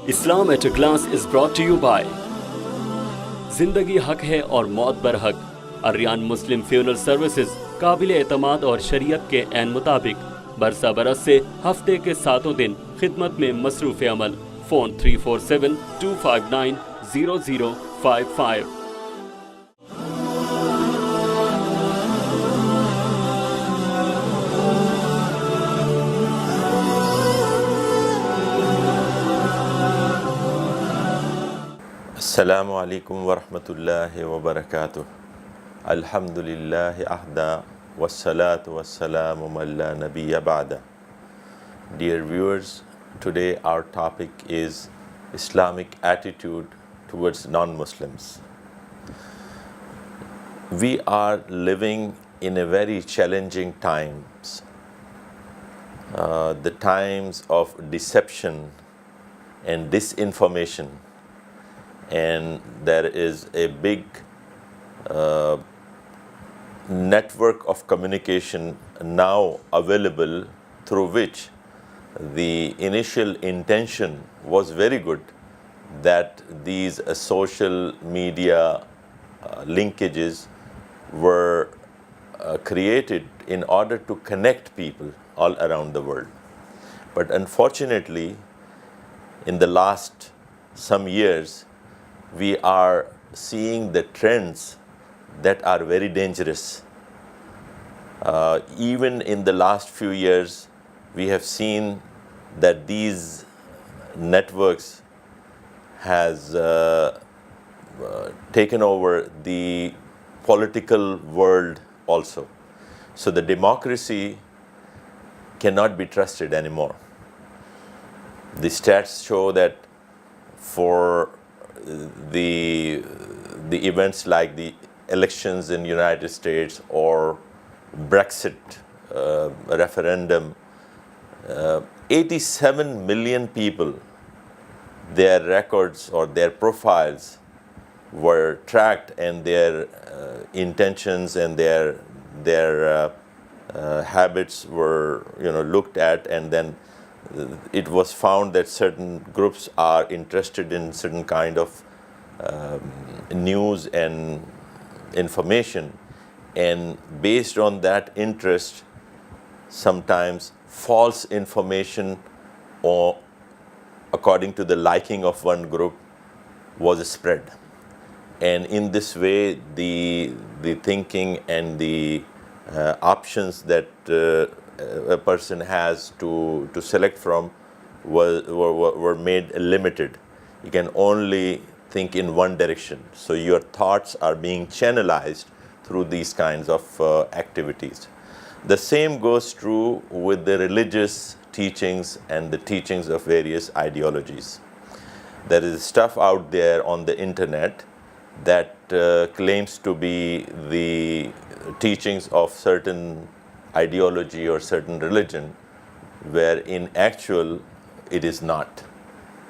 Islam at a glance is brought to you by जिंदगी हक है और मौत बर हक। अर्रियान मुस्लिम फ्यूनरल सर्विसेज काबिल एतमाद और शरीयत के ऐन मुताबिक बरसा बरस से हफ्ते के 7 दिन खिदमत में मसरूफ़ अमल। Phone 3472590055। Assalamu alaikum wa rahmatullahi wa barakatuh. Alhamdulillah ahda wassalatu wassalamu man la nabiyya ba'da. Dear viewers, today our topic is Islamic attitude towards non-Muslims. We are living in a very challenging times, the times of deception and disinformation. And there is a big network of communication now available through which the initial intention was very good, that these social media linkages were created in order to connect people all around the world. But unfortunately, in the last some years, we are seeing the trends that are very dangerous. Even in the last few years, we have seen that these networks has taken over the political world also. So the democracy cannot be trusted anymore. The stats show that for the events like the elections in United States or Brexit referendum, 87 million people, their records or their profiles were tracked, and their intentions and their habits were looked at, and then it was found that certain groups are interested in certain kind of news and information, and based on that interest, sometimes false information or according to the liking of one group was spread. And in this way, the thinking and the options that a person has to select from were made limited. You can only think in one direction. So your thoughts are being channelized through these kinds of activities. The same goes true with the religious teachings and the teachings of various ideologies. There is stuff out there on the internet that claims to be the teachings of certain ideology or certain religion, where in actual it is not,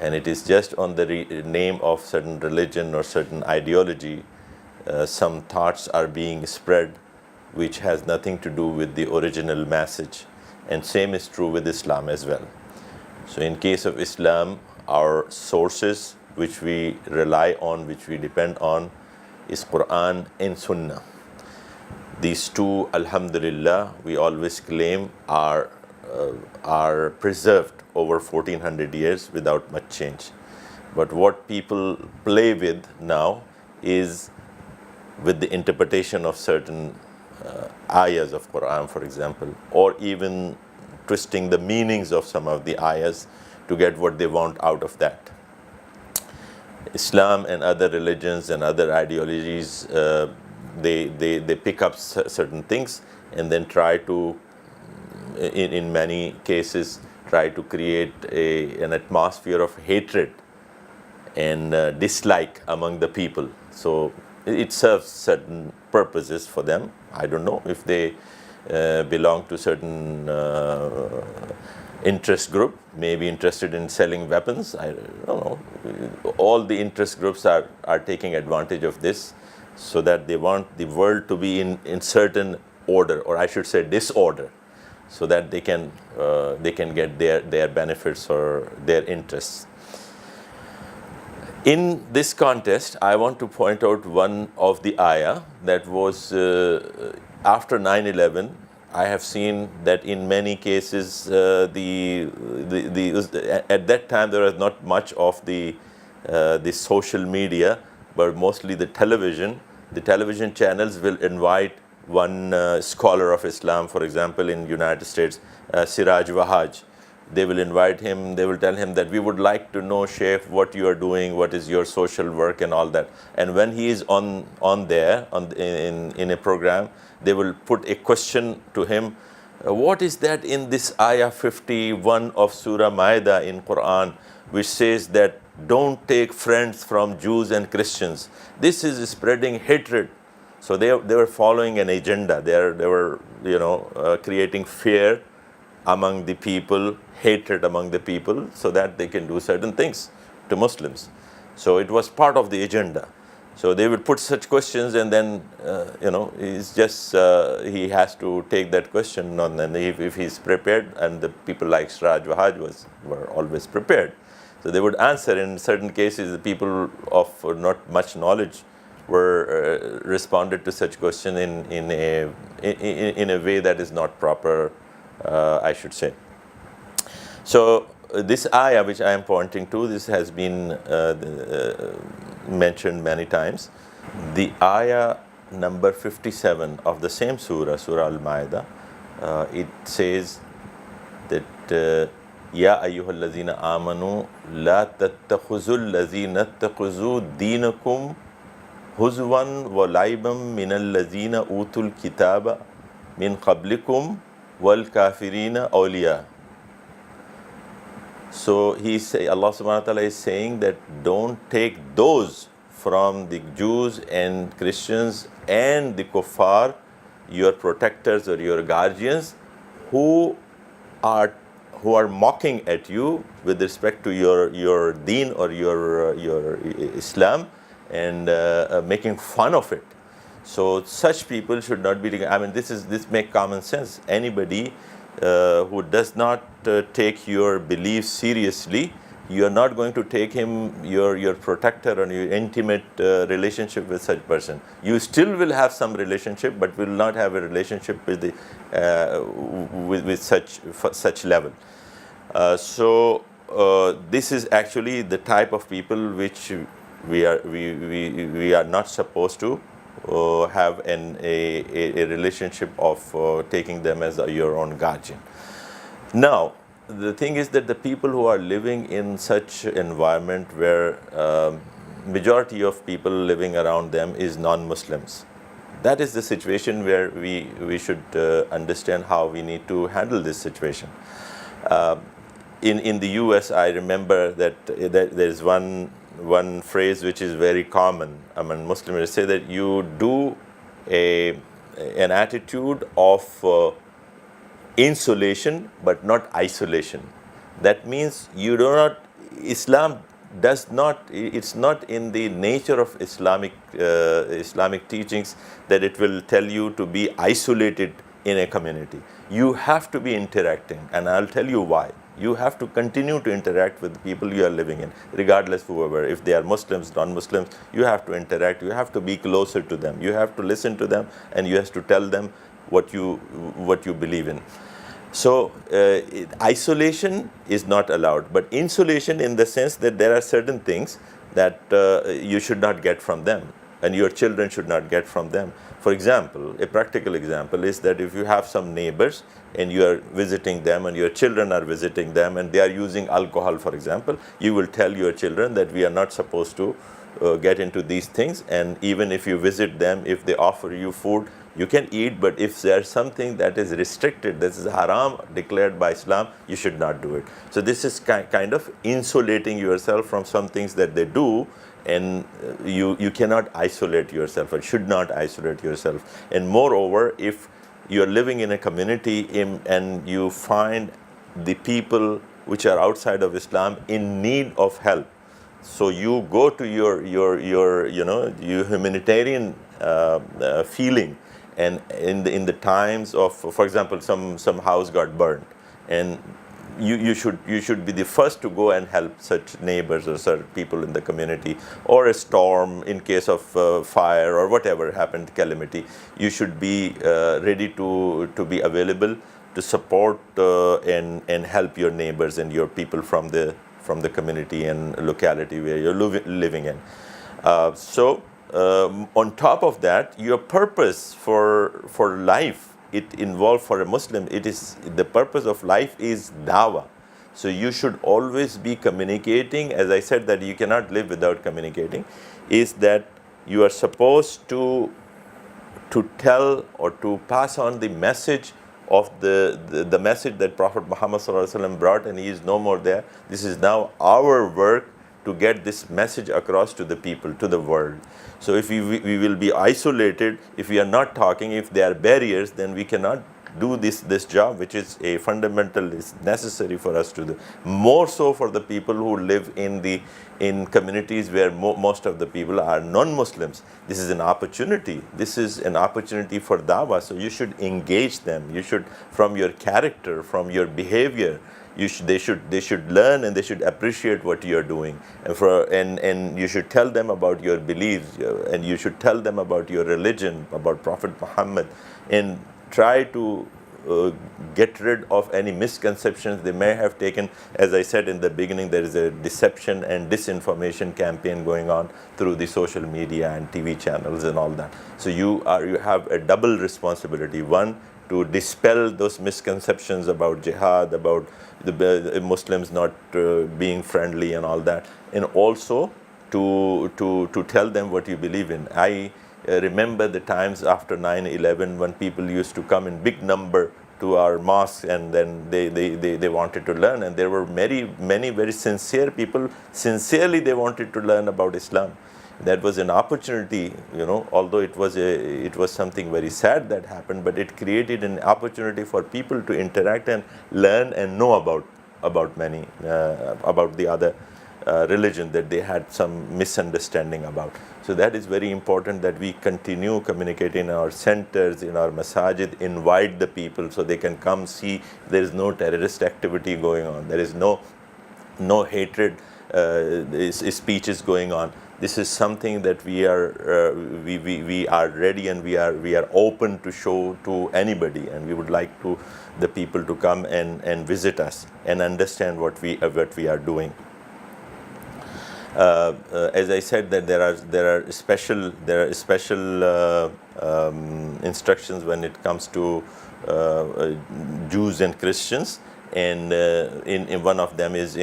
and it is just on the name of certain religion or certain ideology. Some thoughts are being spread which has nothing to do with the original message, and same is true with Islam as well. So in case of Islam, our sources which we rely on, which we depend on, is Quran and Sunnah. These two, alhamdulillah, we always claim are preserved over 1400 years without much change. But what people play with now is with the interpretation of certain ayahs of Quran, for example, or even twisting the meanings of some of the ayahs to get what they want out of that. Islam and other religions and other ideologies, they pick up certain things and then try to, in many cases, try to create an atmosphere of hatred and dislike among the people. So it serves certain purposes for them. I don't know if they belong to certain interest group, maybe interested in selling weapons. I don't know. All the interest groups are taking advantage of this, so that they want the world to be in certain order, or I should say disorder, so that they can get their benefits or their interests. In this context, I want to point out one of the ayah that was after 9/11. I have seen that in many cases, at that time there was not much of the social media, but mostly the television. The television channels will invite one scholar of Islam, for example, in United States, Siraj Wahaj. They will invite him, they will tell him that we would like to know, Sheikh, what you are doing, what is your social work and all that. And when he is on there, in a program, they will put a question to him, what is that in this ayah 51 of Surah Maida in Quran, which says that don't take friends from Jews and Christians. This is spreading hatred. So they were following an agenda. They were creating fear among the people, hatred among the people, so that they can do certain things to Muslims. So it was part of the agenda. So they would put such questions, and then he's just he has to take that question on, and if he's prepared, and the people like Siraj Wahaj were always prepared. So they would answer. In certain cases, the people of not much knowledge were responded to such question in a way that is not proper, I should say. So this ayah which I am pointing to, this has been mentioned many times. The ayah number 57 of the same surah, Surah Al-Ma'idah, it says that Ya ayyuhal lazina amanu la tattakhuzul lazina takhuzu dinakum huzwan wa laibam minal lazina utul kitaba min qablikum wal kafirina awliya. So Allah subhanahu wa ta'ala is saying that don't take those from the Jews and Christians and the kuffar, your protectors or your guardians, who are mocking at you with respect to your deen or your Islam, and making fun of it. So such people should not be. I mean, this makes common sense. Anybody who does not take your beliefs seriously, you are not going to take him your protector or your intimate relationship with such person. You still will have some relationship, but will not have a relationship with such level. So this is actually the type of people which we are not supposed to have a relationship of taking them as your own guardian. Now, the thing is that the people who are living in such environment where majority of people living around them is non-Muslims, that is the situation where we should understand how we need to handle this situation. In the US, I remember that there's one phrase which is very common among Muslims. Say that you do an attitude of insulation but not isolation. That means Islam does not, it's not in the nature of Islamic teachings that it will tell you to be isolated in a community. You have to be interacting, and I'll tell you why. You have to continue to interact with the people you are living in, regardless whoever. If they are Muslims, non-Muslims, you have to interact. You have to be closer to them. You have to listen to them, and you have to tell them what you believe in. So isolation is not allowed, but insulation in the sense that there are certain things that you should not get from them, and your children should not get from them. For example, a practical example is that if you have some neighbors and you are visiting them and your children are visiting them and they are using alcohol, for example, you will tell your children that we are not supposed to get into these things, and even if you visit them, if they offer you food, you can eat, but if there's something that is restricted, this is haram declared by Islam, you should not do it. So this is kind of insulating yourself from some things that they do, and you cannot isolate yourself or should not isolate yourself. And moreover, if you're living in a community and you find the people which are outside of Islam in need of help, so you go to your humanitarian feeling. And in the times of, for example, some house got burned, and you should be the first to go and help such neighbors or such people in the community, or a storm in case of fire or whatever happened, calamity. You should be ready to be available to support and help your neighbors and your people from the community and locality where you're living in. On top of that, your purpose for life, it involved for a Muslim, it is the purpose of life is dawah. So you should always be communicating. As I said, that you cannot live without communicating, is that you are supposed to tell or to pass on the message of the message that Prophet Muhammad ﷺ brought, and he is no more there. This is now our work to get this message across to the people, to the world. So if we will be isolated, if we are not talking, if there are barriers, then we cannot do this job, which is a fundamental, is necessary for us to do. More so for the people who live in communities where most of the people are non-Muslims. This is an opportunity. This is an opportunity for dawah. So you should engage them. You should, from your character, from your behavior, they should learn and they should appreciate what you are doing, and you should tell them about your beliefs, and you should tell them about your religion, about Prophet Muhammad, and try to get rid of any misconceptions they may have taken. As I said in the beginning, there is a deception and disinformation campaign going on through the social media and TV channels and all that. So you have a double responsibility. One, to dispel those misconceptions about jihad, about the Muslims not being friendly and all that, and also to tell them what you believe in. I remember the times after 9/11 when people used to come in big number to our mosque, and then they wanted to learn, and there were many very sincere people. Sincerely, they wanted to learn about Islam. That was an opportunity, although it was something very sad that happened, but it created an opportunity for people to interact and learn and know about many about the other religion that they had some misunderstanding about. So that is very important, that we continue communicating in our centers, in our masajid, invite the people so they can come see. There is no terrorist activity going on. There is no hatred speeches going on. This is something that we are ready, and we are open to show to anybody, and we would like the people to come and visit us and understand what we are doing. As I said, that there are special instructions when it comes to Jews and Christians, and in one of them is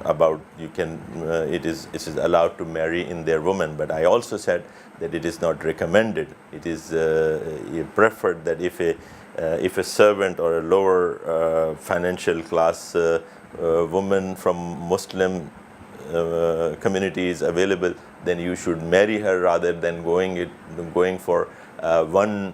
about it is allowed to marry in their woman. But I also said that it is not recommended. It is preferred that if a servant or a lower financial class woman from Muslim community is available, then you should marry her rather than going for one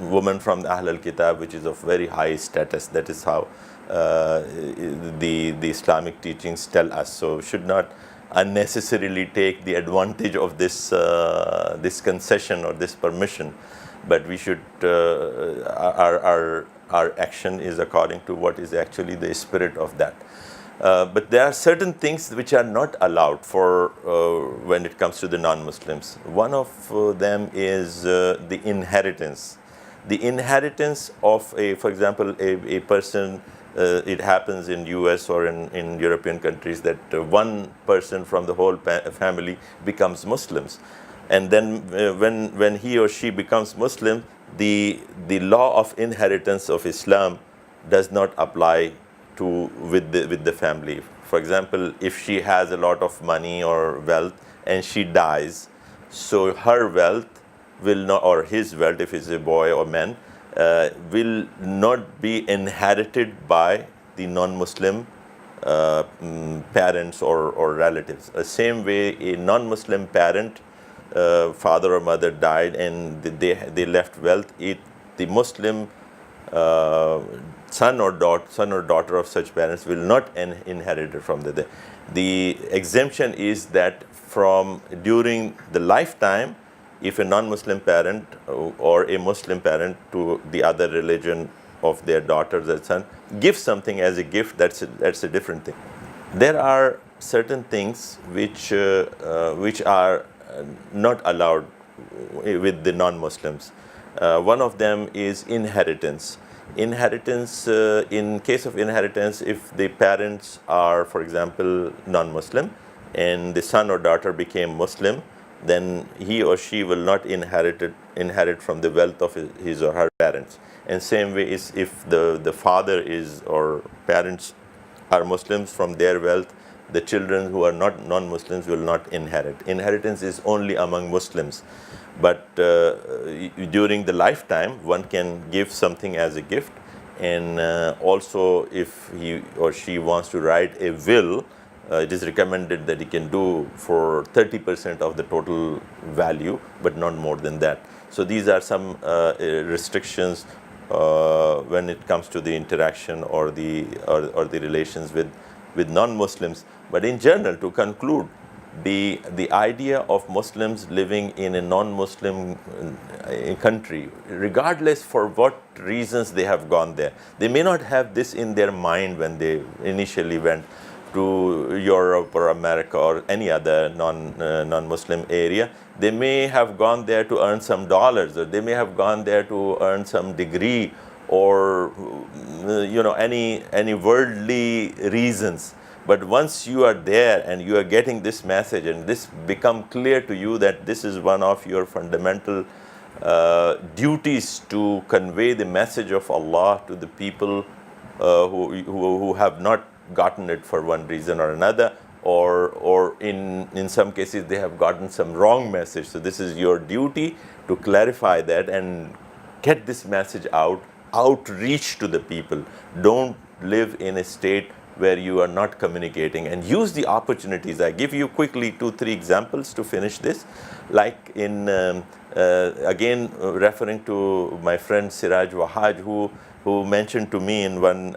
woman from the Ahl al-Kitab, which is of very high status. That is how the Islamic teachings tell us. So should not unnecessarily take the advantage of this concession or this permission, but we should our action is according to what is actually the spirit of that. But there are certain things which are not allowed for when it comes to the non-Muslims. One of them is the inheritance. The inheritance of for example, a person, it happens in US or in European countries that one person from the whole family becomes Muslims. And then when he or she becomes Muslim, the law of inheritance of Islam does not apply with the family. For example, if she has a lot of money or wealth and she dies, so her wealth will not, or his wealth, if he's a boy or man, will not be inherited by the non-Muslim parents or relatives. The same way, a non-Muslim parent, father or mother died and they left wealth, the Muslim son or daughter of such parents will not inherit it from the exemption is that from during the lifetime, if a non-Muslim parent or a Muslim parent to the other religion of their daughters and son, give something as a gift, that's a different thing. There are certain things which are not allowed with the non-Muslims. One of them is inheritance. Inheritance, in case of inheritance, if the parents are, for example, non-Muslim, and the son or daughter became Muslim, then he or she will not inherit from the wealth of his or her parents. And same way is if the father is or parents are Muslims, from their wealth, the children who are not non-Muslims will not inherit. Inheritance is only among Muslims. But during the lifetime, one can give something as a gift. And also, if he or she wants to write a will, it is recommended that he can do for 30% of the total value, but not more than that. So these are some restrictions when it comes to the interaction or the relations with non-Muslims. But in general, to conclude, the idea of Muslims living in a non-Muslim country, regardless for what reasons they have gone there, they may not have this in their mind when they initially went to Europe or America or any other non-Muslim area. They may have gone there to earn some dollars, or they may have gone there to earn some degree, or any worldly reasons. But once you are there and you are getting this message, and this become clear to you that this is one of your fundamental duties to convey the message of Allah to the people who have not gotten it for one reason or another, or in some cases they have gotten some wrong message. So this is your duty to clarify that and get this message outreach to the people. Don't live in a state where you are not communicating, and use the opportunities. I give you quickly 2-3 examples to finish this. Like in, again, referring to my friend Siraj Wahaj, who mentioned to me in one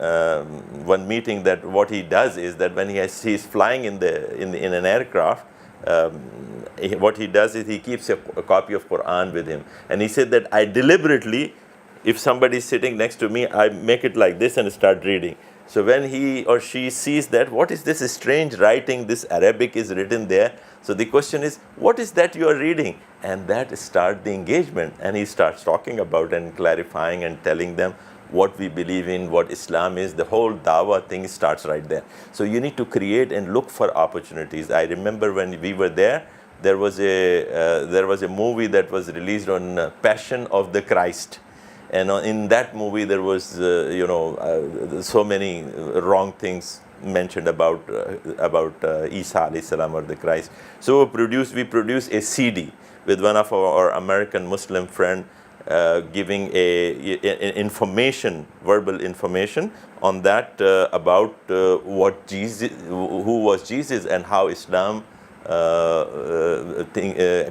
meeting that what he does is that when he's flying in an aircraft, what he does is he keeps a copy of Quran with him. And he said that I deliberately, if somebody is sitting next to me, I make it like this and start reading. So when he or she sees that, what is this strange writing, this Arabic is written there. So the question is, what is that you are reading? And that starts the engagement. And he starts talking about and clarifying and telling them what we believe in, what Islam is. The whole dawah thing starts right there. So you need to create and look for opportunities. I remember when we were there, there was a movie that was released on Passion of the Christ. And in that movie, there was, so many wrong things mentioned about Isa alayhi salam or the Christ. So we produced a CD with one of our American Muslim friend giving verbal information on that about what Jesus, who was Jesus, and how Islam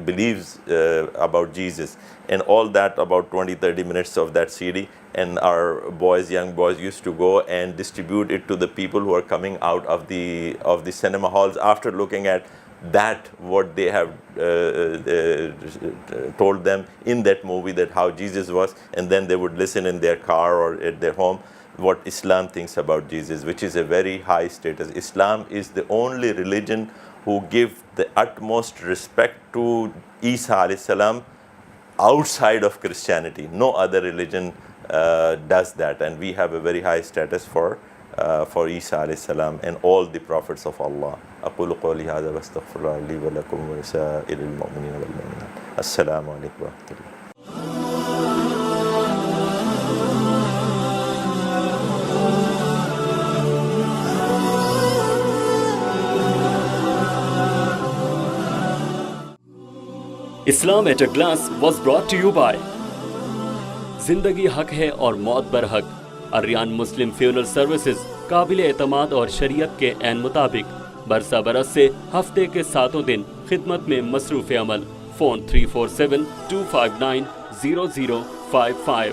believes about Jesus, and all that, about 20-30 minutes of that CD. And our young boys used to go and distribute it to the people who are coming out of the cinema halls after looking at that, what they have told them in that movie, that how Jesus was. And then they would listen in their car or at their home what Islam thinks about Jesus, which is a very high status. Islam is the only religion who give the utmost respect to Isa alayhi salam outside of Christianity. No other religion does that, and we have a very high status for Isa alayhi salam and all the prophets of Allah. أقول قولي هذا واستغفر الله لي ولكم ولسائر المؤمنين والمؤمنات. السلام عليكم ورحمة الله. Islam at a glass was brought to you by जिंदगी हक है और मौत बर हक, अर्रियान मुस्लिम funeral services, काबिल एतमाद और शरीयत के ऐन मुताबिक बरसा बरस से हफ्ते के 7 दिन खिदमत में मसरूफ़ अमल। फ़ोन 347-259-0055।